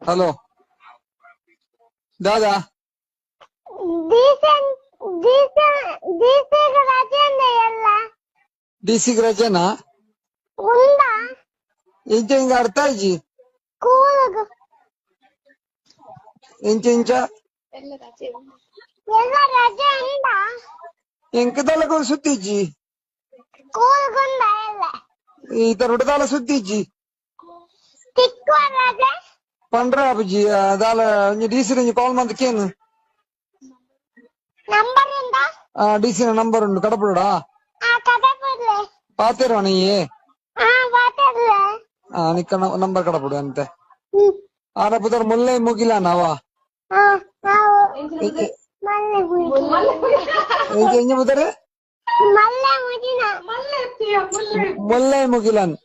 hello ದಾದಾ ಡಿಸಿಗೆ ರಜೆನಾ ಇಂಚ ಹಿಂಗ ಅರ್ಥ ಇಜ್ಜಿ ಇಂಚ ಇಂಚ ಎಂಕದಲ್ಲ ಸುತ್ತಿಜ್ಜಿ ಈತ ರುಡದಾಲ ಸುತ್ತಿಜ್ಜಿ पंद्रह बजी दाल डीसी कॉल मंदकेनु डीसी नंबर उंडु कड़पड़ा पातेरा नहीं निक नंबर कड़पड़ अंते आरे पुतर मुल्ले मुगिला नावा पुतर मुल्ले मुगिलन